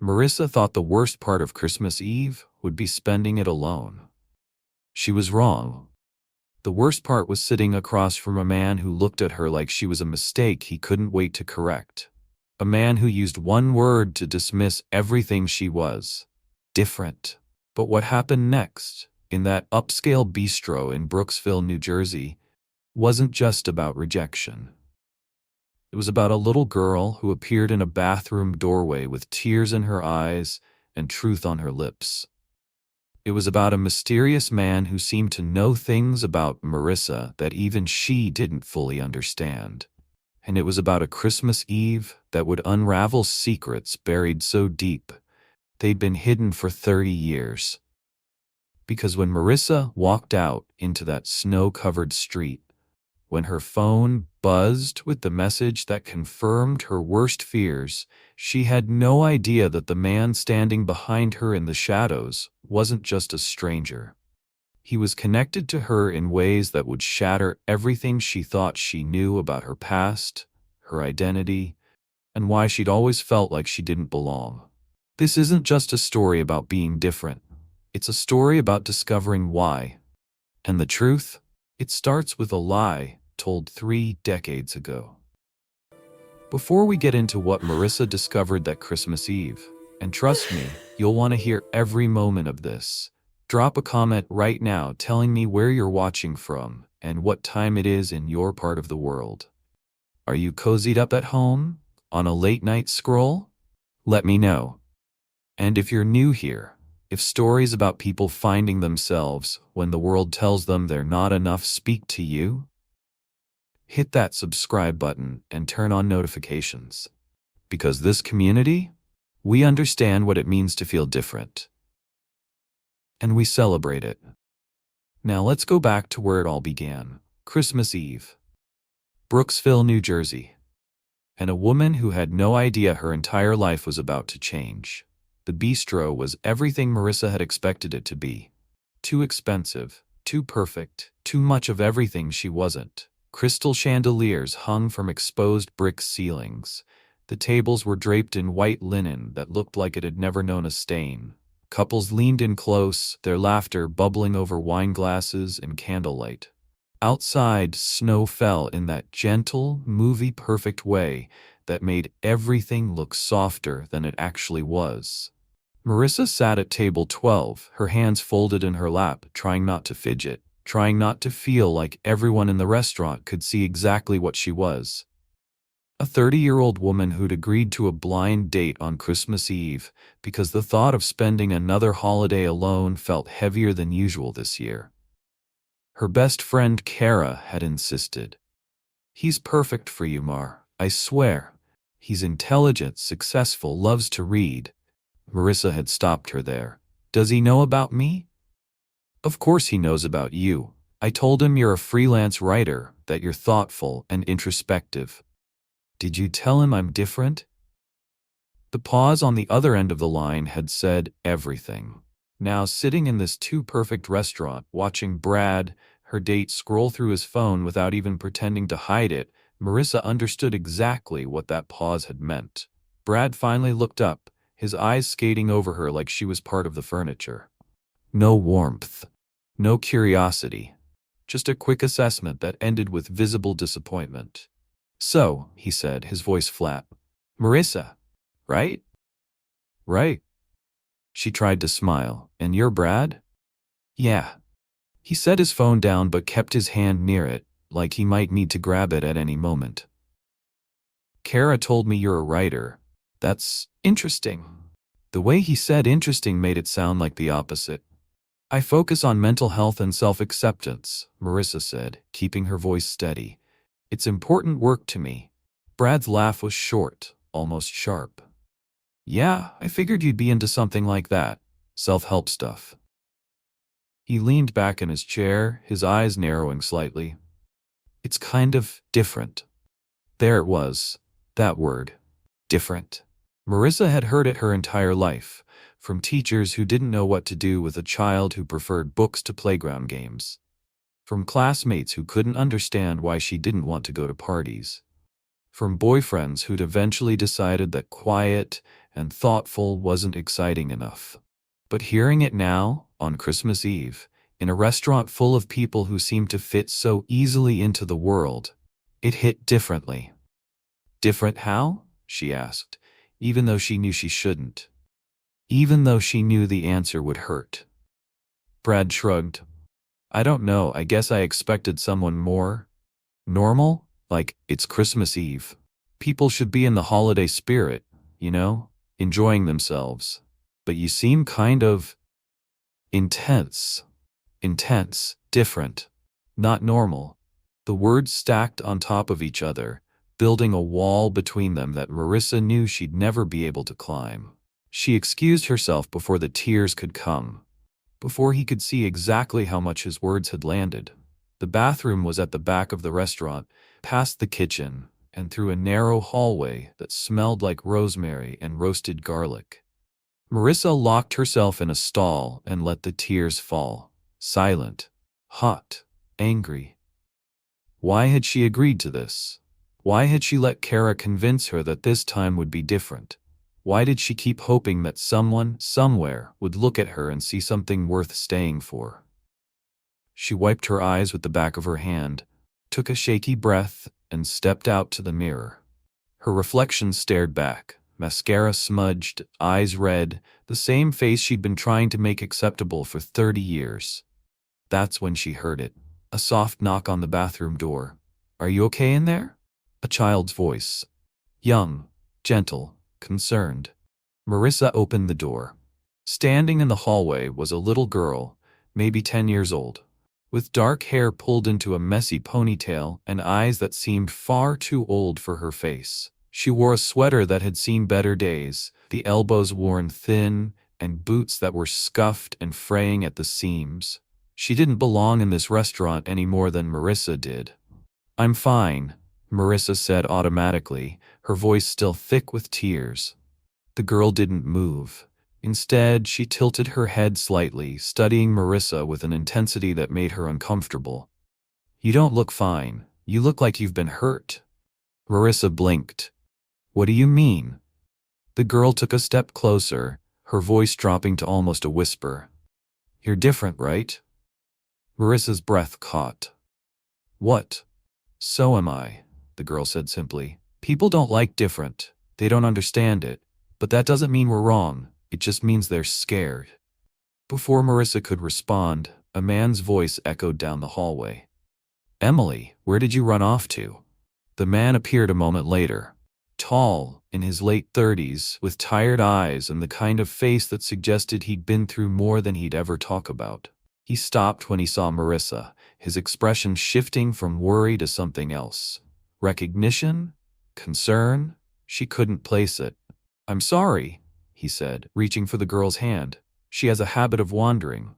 Marissa thought the worst part of Christmas Eve would be spending it alone. She was wrong. The worst part was sitting across from a man who looked at her like she was a mistake he couldn't wait to correct. A man who used one word to dismiss everything she was. Different. But what happened next, in that upscale bistro in Brooksville, New Jersey, wasn't just about rejection. It was about a little girl who appeared in a bathroom doorway with tears in her eyes and truth on her lips. It was about a mysterious man who seemed to know things about Marissa that even she didn't fully understand. And it was about a Christmas Eve that would unravel secrets buried so deep they'd been hidden for 30 years. Because when Marissa walked out into that snow-covered street, when her phone buzzed with the message that confirmed her worst fears, she had no idea that the man standing behind her in the shadows wasn't just a stranger. He was connected to her in ways that would shatter everything she thought she knew about her past, her identity, and why she'd always felt like she didn't belong. This isn't just a story about being different. It's a story about discovering why. And the truth? It starts with a lie told 3 decades ago. Before we get into what Marissa discovered that Christmas Eve, and trust me, you'll want to hear every moment of this, drop a comment right now telling me where you're watching from and what time it is in your part of the world. Are you cozied up at home? On a late-night scroll? Let me know. And if you're new here, if stories about people finding themselves when the world tells them they're not enough speak to you, hit that subscribe button and turn on notifications. Because this community, we understand what it means to feel different. And we celebrate it. Now let's go back to where it all began. Christmas Eve. Brooksville, New Jersey. And a woman who had no idea her entire life was about to change. The bistro was everything Marissa had expected it to be. Too expensive, too perfect, too much of everything she wasn't. Crystal chandeliers hung from exposed brick ceilings. The tables were draped in white linen that looked like it had never known a stain. Couples leaned in close, their laughter bubbling over wine glasses and candlelight. Outside, snow fell in that gentle, movie-perfect way that made everything look softer than it actually was. Marissa sat at table 12, her hands folded in her lap, trying not to fidget, trying not to feel like everyone in the restaurant could see exactly what she was. A 30-year-old woman who'd agreed to a blind date on Christmas Eve because the thought of spending another holiday alone felt heavier than usual this year. Her best friend Kara had insisted. "He's perfect for you, Mar, I swear. He's intelligent, successful, loves to read." Marissa had stopped her there. "Does he know about me?" "Of course he knows about you. I told him you're a freelance writer, that you're thoughtful and introspective." "Did you tell him I'm different?" The pause on the other end of the line had said everything. Now sitting in this too-perfect restaurant, watching Brad, her date, scroll through his phone without even pretending to hide it, Marissa understood exactly what that pause had meant. Brad finally looked up, his eyes skating over her like she was part of the furniture. No warmth. No curiosity. Just a quick assessment that ended with visible disappointment. "So," he said, his voice flat. "Marissa, right?" "Right." She tried to smile. "And you're Brad?" "Yeah." He set his phone down but kept his hand near it, like he might need to grab it at any moment. "Kara told me you're a writer. That's interesting." The way he said interesting made it sound like the opposite. "I focus on mental health and self-acceptance," Marissa said, keeping her voice steady. "It's important work to me." Brad's laugh was short, almost sharp. "Yeah, I figured you'd be into something like that. Self-help stuff." He leaned back in his chair, his eyes narrowing slightly. "It's kind of different." There it was, that word. Different. Marissa had heard it her entire life, from teachers who didn't know what to do with a child who preferred books to playground games. From classmates who couldn't understand why she didn't want to go to parties. From boyfriends who'd eventually decided that quiet and thoughtful wasn't exciting enough. But hearing it now, on Christmas Eve, in a restaurant full of people who seemed to fit so easily into the world, it hit differently. Different how? She asked, even though she knew she shouldn't. Even though she knew the answer would hurt. Brad shrugged. I don't know, I guess I expected someone more normal, like it's Christmas Eve. People should be in the holiday spirit, you know, enjoying themselves. But you seem kind of intense. Intense, different, not normal. The words stacked on top of each other, building a wall between them that Marissa knew she'd never be able to climb. She excused herself before the tears could come, before he could see exactly how much his words had landed. The bathroom was at the back of the restaurant, past the kitchen, and through a narrow hallway that smelled like rosemary and roasted garlic. Marissa locked herself in a stall and let the tears fall. Silent, hot, angry. Why had she agreed to this? Why had she let Kara convince her that this time would be different? Why did she keep hoping that someone, somewhere, would look at her and see something worth staying for? She wiped her eyes with the back of her hand, took a shaky breath, and stepped out to the mirror. Her reflection stared back, mascara smudged, eyes red, the same face she'd been trying to make acceptable for 30 years. That's when she heard it. A soft knock on the bathroom door. Are you okay in there? A child's voice. Young, gentle, concerned. Marissa opened the door. Standing in the hallway was a little girl, maybe 10 years old, with dark hair pulled into a messy ponytail and eyes that seemed far too old for her face. She wore a sweater that had seen better days, the elbows worn thin, and boots that were scuffed and fraying at the seams. She didn't belong in this restaurant any more than Marissa did. I'm fine, Marissa said automatically, her voice still thick with tears. The girl didn't move. Instead, she tilted her head slightly, studying Marissa with an intensity that made her uncomfortable. You don't look fine. You look like you've been hurt. Marissa blinked. What do you mean? The girl took a step closer, her voice dropping to almost a whisper. You're different, right? Marissa's breath caught. What? So am I, the girl said simply. People don't like different. They don't understand it. But that doesn't mean we're wrong. It just means they're scared. Before Marissa could respond, a man's voice echoed down the hallway. Emily, where did you run off to? The man appeared a moment later. Tall, in his late 30s, with tired eyes and the kind of face that suggested he'd been through more than he'd ever talk about. He stopped when he saw Marissa, his expression shifting from worry to something else. Recognition? Concern? She couldn't place it. I'm sorry, he said, reaching for the girl's hand. She has a habit of wandering.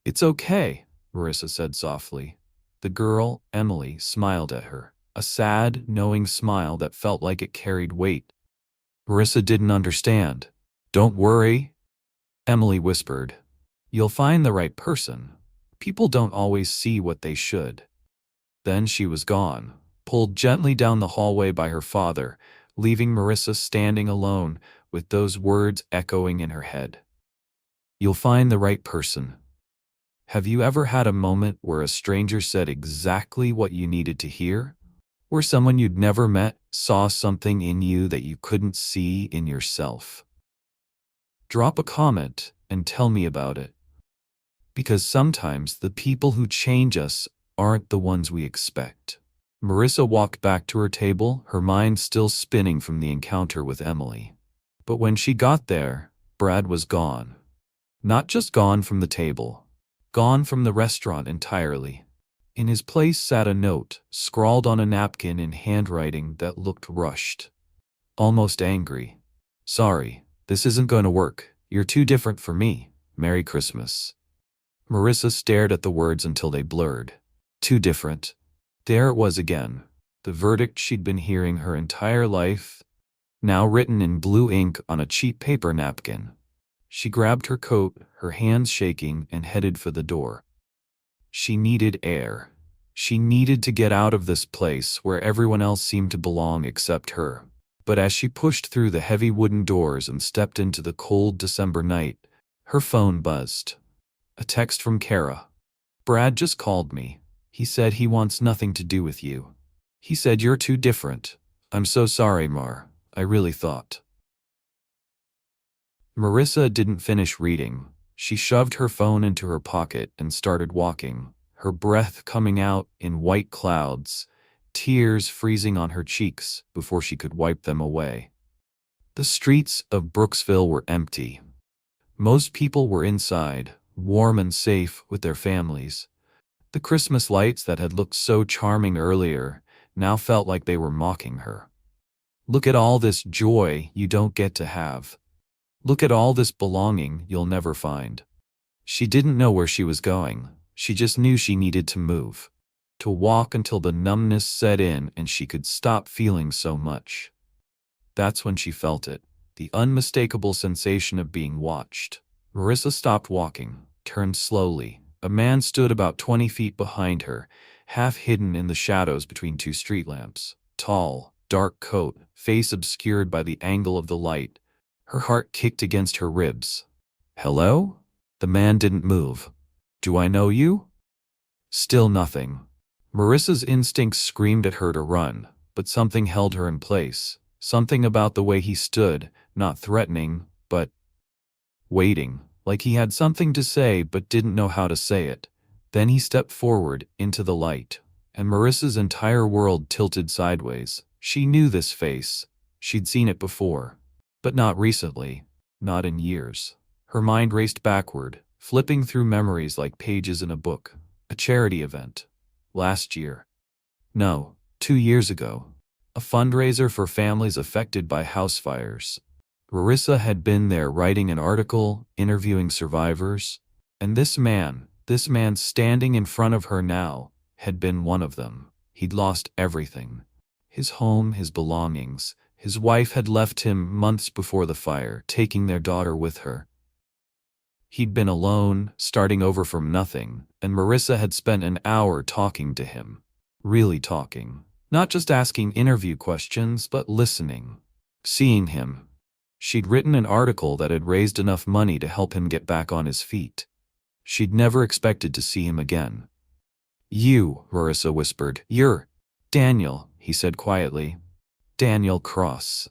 It's okay, Marissa said softly. The girl, Emily, smiled at her, a sad, knowing smile that felt like it carried weight. Marissa didn't understand. Don't worry, Emily whispered. You'll find the right person. People don't always see what they should. Then she was gone, pulled gently down the hallway by her father, leaving Marissa standing alone with those words echoing in her head. You'll find the right person. Have you ever had a moment where a stranger said exactly what you needed to hear? Where someone you'd never met saw something in you that you couldn't see in yourself? Drop a comment and tell me about it. Because sometimes the people who change us aren't the ones we expect. Marissa walked back to her table, her mind still spinning from the encounter with Emily. But when she got there, Brad was gone. Not just gone from the table, gone from the restaurant entirely. In his place sat a note, scrawled on a napkin in handwriting that looked rushed. Almost angry. Sorry, this isn't going to work. You're too different for me. Merry Christmas. Marissa stared at the words until they blurred. Too different. There it was again. The verdict she'd been hearing her entire life, now written in blue ink on a cheap paper napkin. She grabbed her coat, her hands shaking, and headed for the door. She needed air. She needed to get out of this place where everyone else seemed to belong except her. But as she pushed through the heavy wooden doors and stepped into the cold December night, her phone buzzed. A text from Kara. "Brad just called me. He said he wants nothing to do with you. He said you're too different. I'm so sorry, Mar. I really thought." Marissa didn't finish reading. She shoved her phone into her pocket and started walking, her breath coming out in white clouds, tears freezing on her cheeks before she could wipe them away. The streets of Brooksville were empty. Most people were inside, warm and safe with their families. The Christmas lights that had looked so charming earlier now felt like they were mocking her. "Look at all this joy you don't get to have. Look at all this belonging you'll never find." She didn't know where she was going. She just knew she needed to move. To walk until the numbness set in and she could stop feeling so much. That's when she felt it, the unmistakable sensation of being watched. Marissa stopped walking, turned slowly. A man stood about 20 feet behind her, half hidden in the shadows between two street lamps. Tall, dark coat, face obscured by the angle of the light. Her heart kicked against her ribs. "Hello?" The man didn't move. "Do I know you?" Still nothing. Marissa's instincts screamed at her to run, but something held her in place. Something about the way he stood, not threatening, but waiting, like he had something to say but didn't know how to say it. Then he stepped forward into the light, and Marissa's entire world tilted sideways. She knew this face. She'd seen it before, but not recently, not in years. Her mind raced backward, flipping through memories like pages in a book. A charity event. Last year. No, 2 years ago. A fundraiser for families affected by house fires. Marissa had been there writing an article, interviewing survivors, and this man standing in front of her now, had been one of them. He'd lost everything. His home, his belongings. His wife had left him months before the fire, taking their daughter with her. He'd been alone, starting over from nothing, and Marissa had spent an hour talking to him. Really talking. Not just asking interview questions, but listening. Seeing him. She'd written an article that had raised enough money to help him get back on his feet. She'd never expected to see him again. "You," Marissa whispered. "You're Daniel," he said quietly. "Daniel Cross.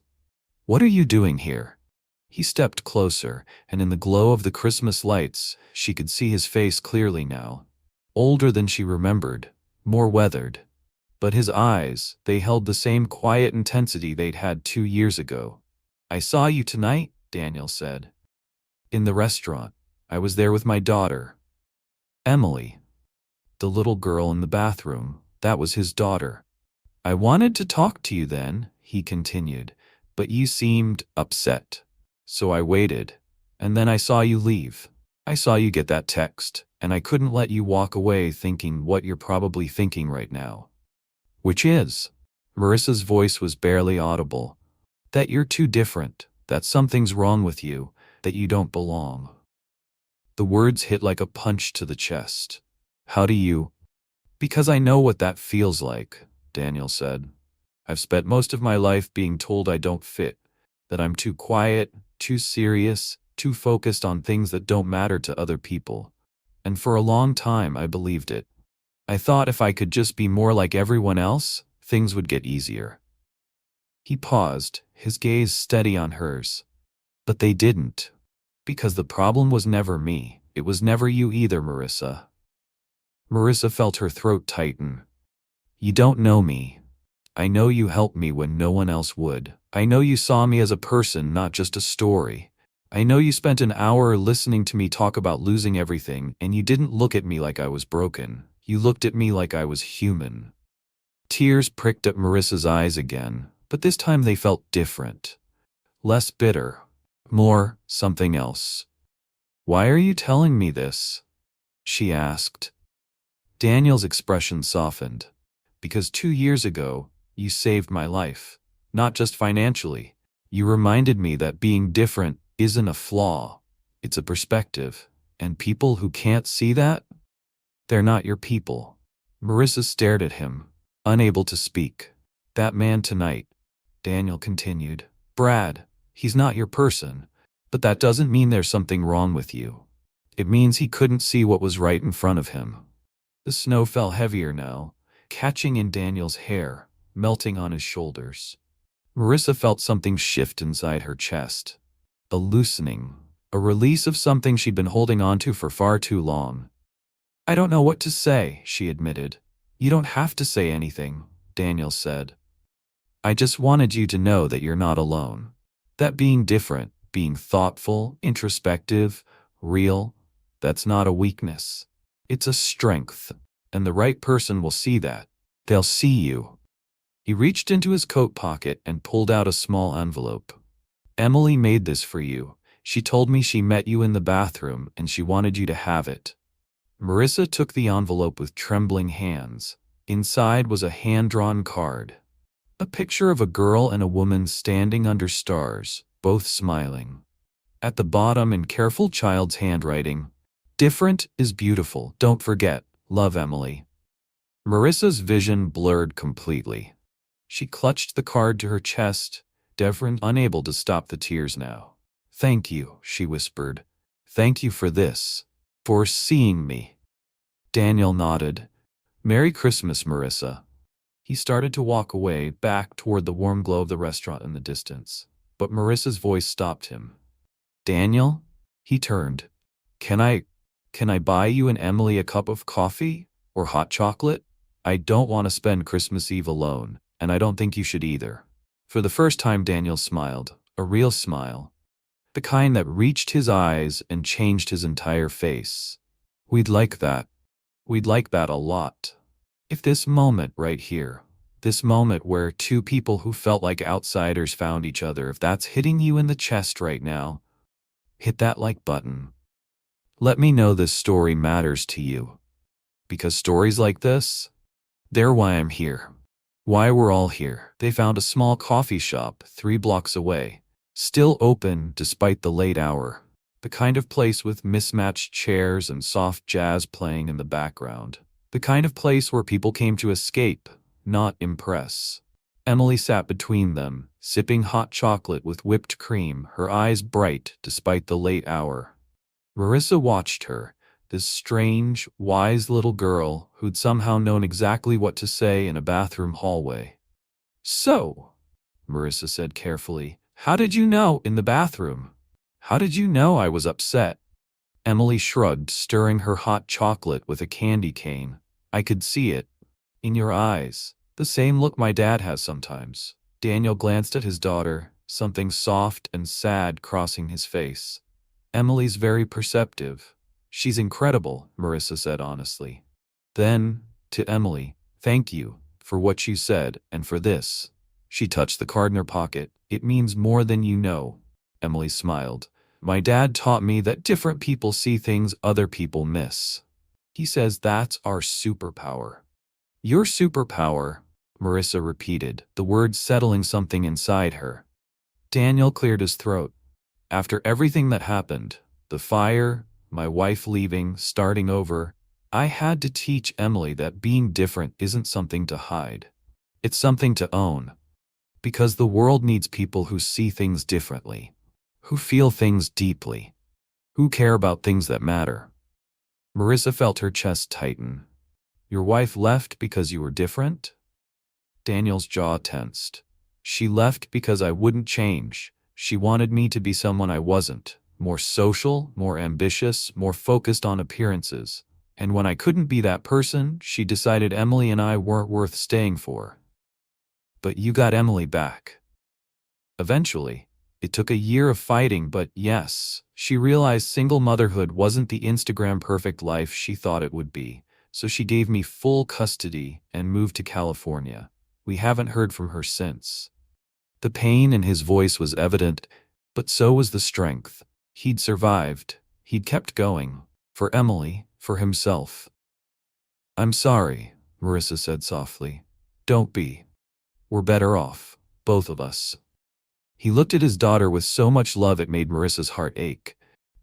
What are you doing here?" He stepped closer, and in the glow of the Christmas lights, she could see his face clearly now. Older than she remembered, more weathered. But his eyes, they held the same quiet intensity they'd had 2 years ago. "I saw you tonight," Daniel said. "In the restaurant. I was there with my daughter. Emily." The little girl in the bathroom, that was his daughter. "I wanted to talk to you then," he continued, "but you seemed upset. So I waited, and then I saw you leave. I saw you get that text, and I couldn't let you walk away thinking what you're probably thinking right now." "Which is?" Marissa's voice was barely audible. "That you're too different, that something's wrong with you, that you don't belong." The words hit like a punch to the chest. "How do you?" "Because I know what that feels like," Daniel said. "I've spent most of my life being told I don't fit, that I'm too quiet, too serious, too focused on things that don't matter to other people. And for a long time I believed it. I thought if I could just be more like everyone else, things would get easier." He paused, his gaze steady on hers. "But they didn't. Because the problem was never me. It was never you either, Marissa." Marissa felt her throat tighten. "You don't know me. I know you helped me when no one else would. I know you saw me as a person, not just a story. I know you spent an hour listening to me talk about losing everything, and you didn't look at me like I was broken. You looked at me like I was human." Tears pricked at Marissa's eyes again, but this time they felt different. Less bitter. More something else. "Why are you telling me this?" she asked. Daniel's expression softened. "Because 2 years ago, you saved my life. Not just financially. You reminded me that being different isn't a flaw. It's a perspective. And people who can't see that? They're not your people." Marissa stared at him, unable to speak. That man tonight. Daniel continued. Brad, he's not your person, but that doesn't mean there's something wrong with you. It means he couldn't see what was right in front of him. The snow fell heavier now, catching in Daniel's hair, melting on his shoulders. Marissa felt something shift inside her chest. A loosening, a release of something she'd been holding onto for far too long. I don't know what to say, she admitted. You don't have to say anything, Daniel said. I just wanted you to know that you're not alone. That being different, being thoughtful, introspective, real, that's not a weakness. It's a strength, and the right person will see that. They'll see you. He reached into his coat pocket and pulled out a small envelope. Emily made this for you. She told me she met you in the bathroom and she wanted you to have it. Marissa took the envelope with trembling hands. Inside was a hand-drawn card. A picture of a girl and a woman standing under stars, both smiling. At the bottom, in careful child's handwriting, different is beautiful, don't forget, love Emily. Marissa's vision blurred completely. She clutched the card to her chest, different, unable to stop the tears now. Thank you, she whispered. Thank you for this. For seeing me. Daniel nodded. Merry Christmas, Marissa. He started to walk away, back toward the warm glow of the restaurant in the distance. But Marissa's voice stopped him. Daniel? He turned. Can I buy you and Emily a cup of coffee? Or hot chocolate? I don't want to spend Christmas Eve alone, and I don't think you should either. For the first time, Daniel smiled. A real smile. The kind that reached his eyes and changed his entire face. We'd like that. We'd like that a lot. If this moment right here, this moment where two people who felt like outsiders found each other, if that's hitting you in the chest right now, hit that like button. Let me know this story matters to you. Because stories like this, they're why I'm here. Why we're all here. They found a small coffee shop 3 blocks away, still open despite the late hour. The kind of place with mismatched chairs and soft jazz playing in the background. The kind of place where people came to escape, not impress. Emily sat between them, sipping hot chocolate with whipped cream, her eyes bright despite the late hour. Marissa watched her, this strange, wise little girl who'd somehow known exactly what to say in a bathroom hallway. So, Marissa said carefully, how did you know in the bathroom? How did you know I was upset? Emily shrugged, stirring her hot chocolate with a candy cane. I could see it. In your eyes. The same look my dad has sometimes. Daniel glanced at his daughter, something soft and sad crossing his face. Emily's very perceptive. She's incredible, Marissa said honestly. Then, to Emily, thank you for what you said and for this. She touched the card in her pocket. It means more than you know. Emily smiled. My dad taught me that different people see things other people miss. He says that's our superpower. Your superpower, Marissa repeated, the words settling something inside her. Daniel cleared his throat. After everything that happened, the fire, my wife leaving, starting over, I had to teach Emily that being different isn't something to hide. It's something to own. Because the world needs people who see things differently, who feel things deeply, who care about things that matter. Marissa felt her chest tighten. Your wife left because you were different? Daniel's jaw tensed. She left because I wouldn't change. She wanted me to be someone I wasn't. More social, more ambitious, more focused on appearances. And when I couldn't be that person, she decided Emily and I weren't worth staying for. But you got Emily back. Eventually. It took a year of fighting, but yes, she realized single motherhood wasn't the Instagram perfect life she thought it would be, so she gave me full custody and moved to California. We haven't heard from her since. The pain in his voice was evident, but so was the strength. He'd survived. He'd kept going. For Emily, for himself. I'm sorry, Marissa said softly. Don't be. We're better off, both of us. He looked at his daughter with so much love it made Marissa's heart ache.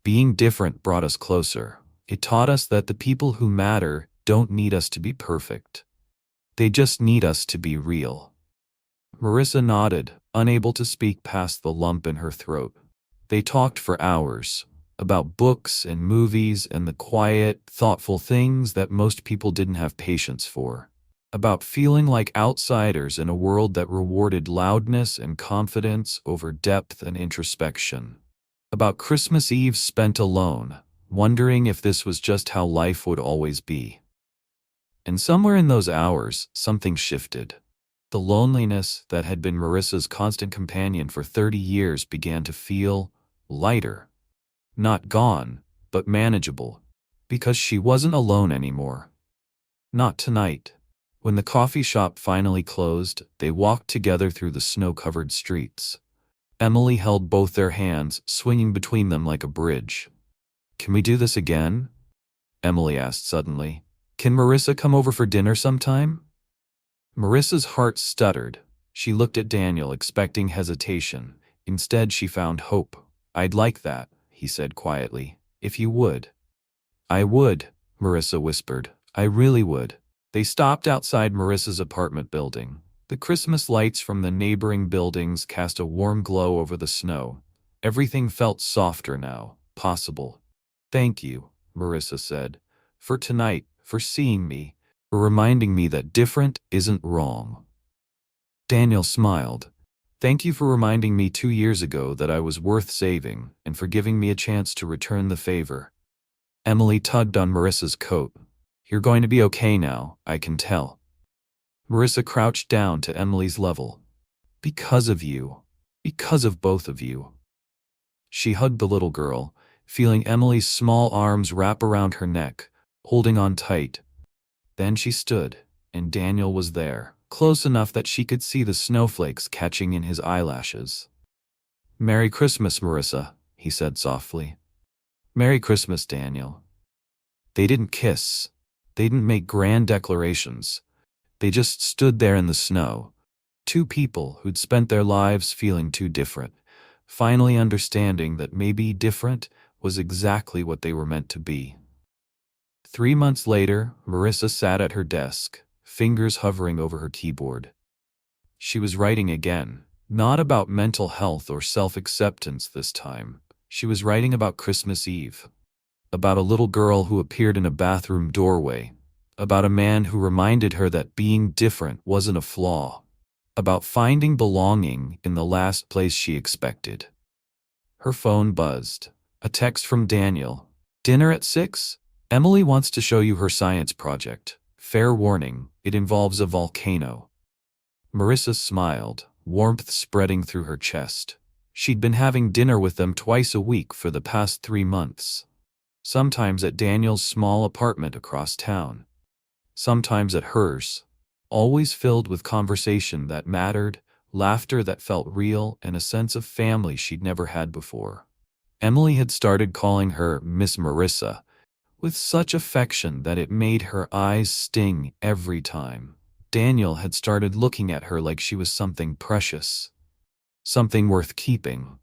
Being different brought us closer. It taught us that the people who matter don't need us to be perfect. They just need us to be real. Marissa nodded, unable to speak past the lump in her throat. They talked for hours, about books and movies and the quiet, thoughtful things that most people didn't have patience for. About feeling like outsiders in a world that rewarded loudness and confidence over depth and introspection. About Christmas Eve spent alone, wondering if this was just how life would always be. And somewhere in those hours, something shifted. The loneliness that had been Marissa's constant companion for 30 years began to feel lighter. Not gone, but manageable. Because she wasn't alone anymore. Not tonight. When the coffee shop finally closed, they walked together through the snow-covered streets. Emily held both their hands, swinging between them like a bridge. "Can we do this again?" Emily asked suddenly. "Can Marissa come over for dinner sometime?" Marissa's heart stuttered. She looked at Daniel, expecting hesitation. Instead, she found hope. "I'd like that," he said quietly. "If you would." "I would," Marissa whispered. "I really would." They stopped outside Marissa's apartment building. The Christmas lights from the neighboring buildings cast a warm glow over the snow. Everything felt softer now, possible. "Thank you," Marissa said, "for tonight, for seeing me, for reminding me that different isn't wrong." Daniel smiled. "Thank you for reminding me 2 years ago that I was worth saving and for giving me a chance to return the favor." Emily tugged on Marissa's coat. "You're going to be okay now, I can tell." Marissa crouched down to Emily's level. "Because of you. Because of both of you." She hugged the little girl, feeling Emily's small arms wrap around her neck, holding on tight. Then she stood, and Daniel was there, close enough that she could see the snowflakes catching in his eyelashes. "Merry Christmas, Marissa," he said softly. "Merry Christmas, Daniel." They didn't kiss. They didn't make grand declarations. They just stood there in the snow. Two people who'd spent their lives feeling too different, finally understanding that maybe different was exactly what they were meant to be. 3 months later, Marissa sat at her desk, fingers hovering over her keyboard. She was writing again, not about mental health or self-acceptance this time. She was writing about Christmas Eve. About a little girl who appeared in a bathroom doorway. About a man who reminded her that being different wasn't a flaw. About finding belonging in the last place she expected. Her phone buzzed. A text from Daniel. "Dinner at 6? Emily wants to show you her science project. Fair warning, it involves a volcano." Marissa smiled, warmth spreading through her chest. She'd been having dinner with them twice a week for the past 3 months. Sometimes at Daniel's small apartment across town. Sometimes at hers. Always filled with conversation that mattered, laughter that felt real, and a sense of family she'd never had before. Emily had started calling her Miss Marissa, with such affection that it made her eyes sting every time. Daniel had started looking at her like she was something precious, something worth keeping.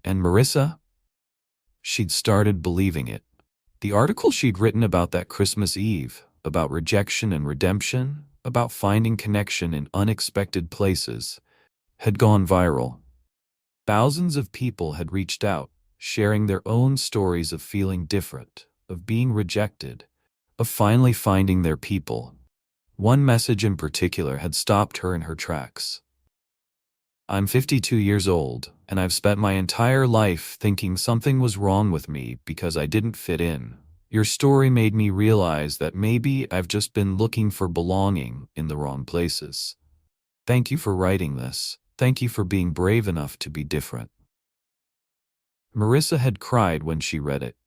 And Marissa? She'd started believing it. The article she'd written about that Christmas Eve, about rejection and redemption, about finding connection in unexpected places, had gone viral. Thousands of people had reached out, sharing their own stories of feeling different, of being rejected, of finally finding their people. One message in particular had stopped her in her tracks. "I'm 52 years old, and I've spent my entire life thinking something was wrong with me because I didn't fit in. Your story made me realize that maybe I've just been looking for belonging in the wrong places. Thank you for writing this. Thank you for being brave enough to be different." Marissa had cried when she read it.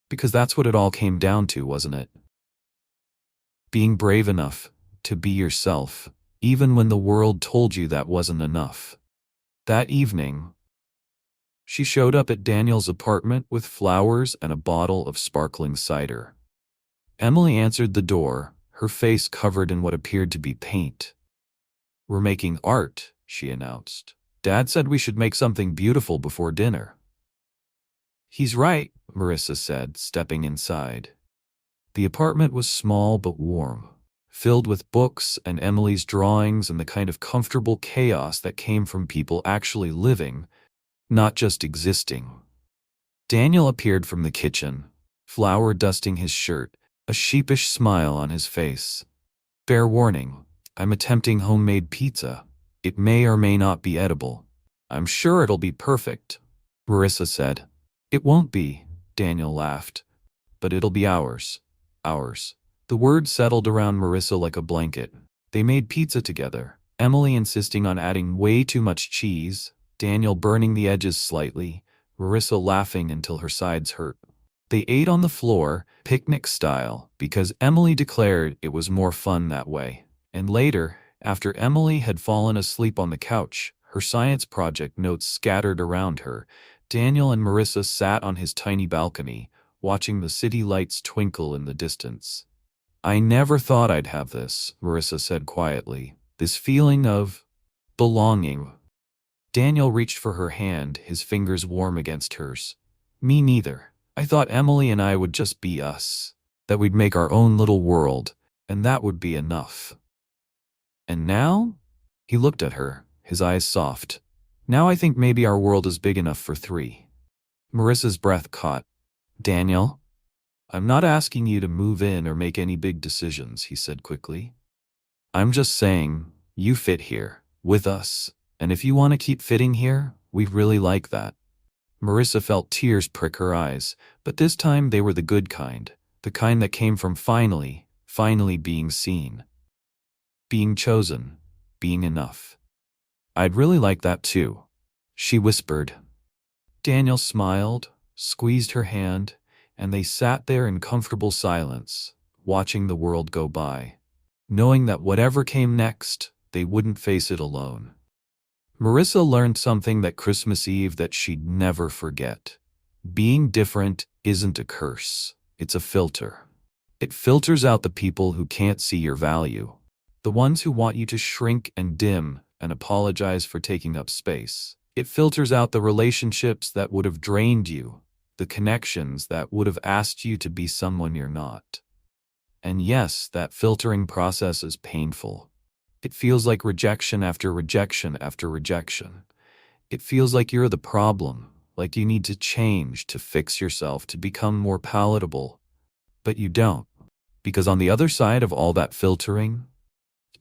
Because that's what it all came down to, wasn't it? Being brave enough to be yourself, even when the world told you that wasn't enough. That evening, she showed up at Daniel's apartment with flowers and a bottle of sparkling cider. Emily answered the door, her face covered in what appeared to be paint. "We're making art," she announced. "Dad said we should make something beautiful before dinner." "He's right," Marissa said, stepping inside. The apartment was small but warm, filled with books and Emily's drawings and the kind of comfortable chaos that came from people actually living, not just existing. Daniel appeared from the kitchen, flour dusting his shirt, a sheepish smile on his face. Fair warning, I'm attempting homemade pizza. It may or may not be edible. I'm sure it'll be perfect, Marissa said. It won't be, Daniel laughed. But it'll be ours. Ours. The word settled around Marissa like a blanket. They made pizza together, Emily insisting on adding way too much cheese, Daniel burning the edges slightly, Marissa laughing until her sides hurt. They ate on the floor, picnic style, because Emily declared it was more fun that way. And later, after Emily had fallen asleep on the couch, her science project notes scattered around her, Daniel and Marissa sat on his tiny balcony, watching the city lights twinkle in the distance. I never thought I'd have this, Marissa said quietly, this feeling of belonging. Daniel reached for her hand, his fingers warm against hers. Me neither. I thought Emily and I would just be us, that we'd make our own little world, and that would be enough. And now? He looked at her, his eyes soft. Now I think maybe our world is big enough for three. Marissa's breath caught. Daniel? I'm not asking you to move in or make any big decisions, he said quickly. I'm just saying, you fit here, with us, and if you want to keep fitting here, we really like that. Marissa felt tears prick her eyes, but this time they were the good kind, the kind that came from finally being seen. Being chosen, being enough. I'd really like that too, she whispered. Daniel smiled, squeezed her hand, and they sat there in comfortable silence, watching the world go by, knowing that whatever came next, they wouldn't face it alone. Marissa learned something that Christmas Eve that she'd never forget. Being different isn't a curse, it's a filter. It filters out the people who can't see your value, the ones who want you to shrink and dim and apologize for taking up space. It filters out the relationships that would have drained you, the connections that would have asked you to be someone you're not. And yes, that filtering process is painful. It feels like rejection after rejection after rejection. It feels like you're the problem, like you need to change to fix yourself to become more palatable. But you don't, because on the other side of all that filtering,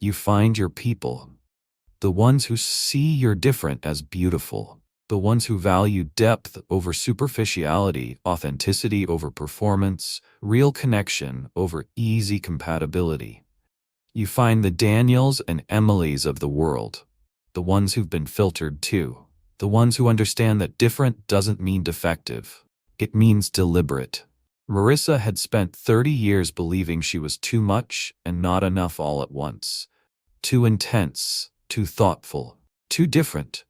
you find your people. The ones who see you're different as beautiful. The ones who value depth over superficiality, authenticity over performance, real connection over easy compatibility. You find the Daniels and Emilys of the world, the ones who've been filtered too, the ones who understand that different doesn't mean defective, it means deliberate. Marissa had spent 30 years believing she was too much and not enough all at once. Too intense, too thoughtful, too different.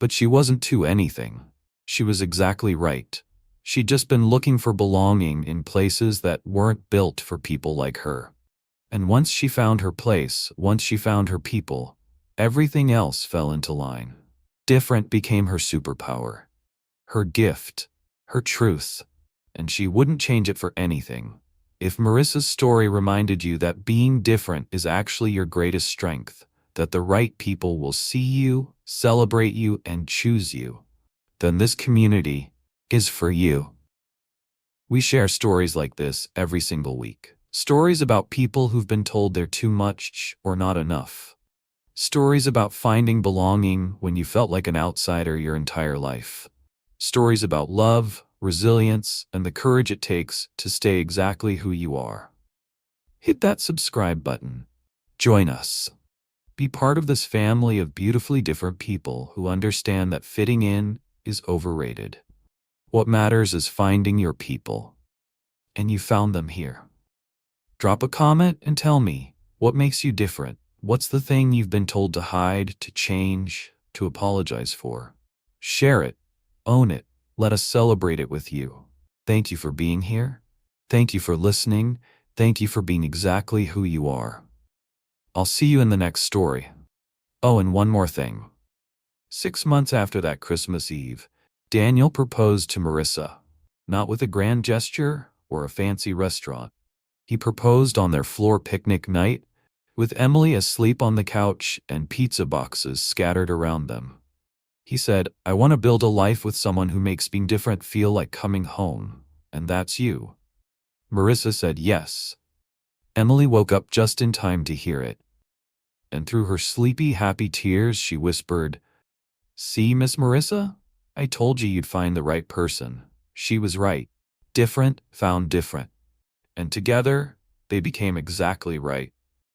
But she wasn't too anything. She was exactly right. She'd just been looking for belonging in places that weren't built for people like her. And once she found her place, once she found her people, everything else fell into line. Different became her superpower, her gift, her truth, and she wouldn't change it for anything. If Marissa's story reminded you that being different is actually your greatest strength, that the right people will see you, celebrate you, and choose you, then this community is for you. We share stories like this every single week. Stories about people who've been told they're too much or not enough. Stories about finding belonging when you felt like an outsider your entire life. Stories about love, resilience, and the courage it takes to stay exactly who you are. Hit that subscribe button. Join us. Be part of this family of beautifully different people who understand that fitting in is overrated. What matters is finding your people. And you found them here. Drop a comment and tell me, what makes you different? What's the thing you've been told to hide, to change, to apologize for? Share it. Own it. Let us celebrate it with you. Thank you for being here. Thank you for listening. Thank you for being exactly who you are. I'll see you in the next story. Oh, and one more thing. 6 months after that Christmas Eve, Daniel proposed to Marissa, not with a grand gesture or a fancy restaurant, He proposed on their floor picnic night, with Emily asleep on the couch and pizza boxes scattered around them. He said, "I want to build a life with someone who makes being different feel like coming home, and that's you." Marissa said yes. Emily woke up just in time to hear it. And through her sleepy, happy tears, she whispered, "See, Miss Marissa? I told you you'd find the right person." She was right. Different found different. And together, they became exactly right.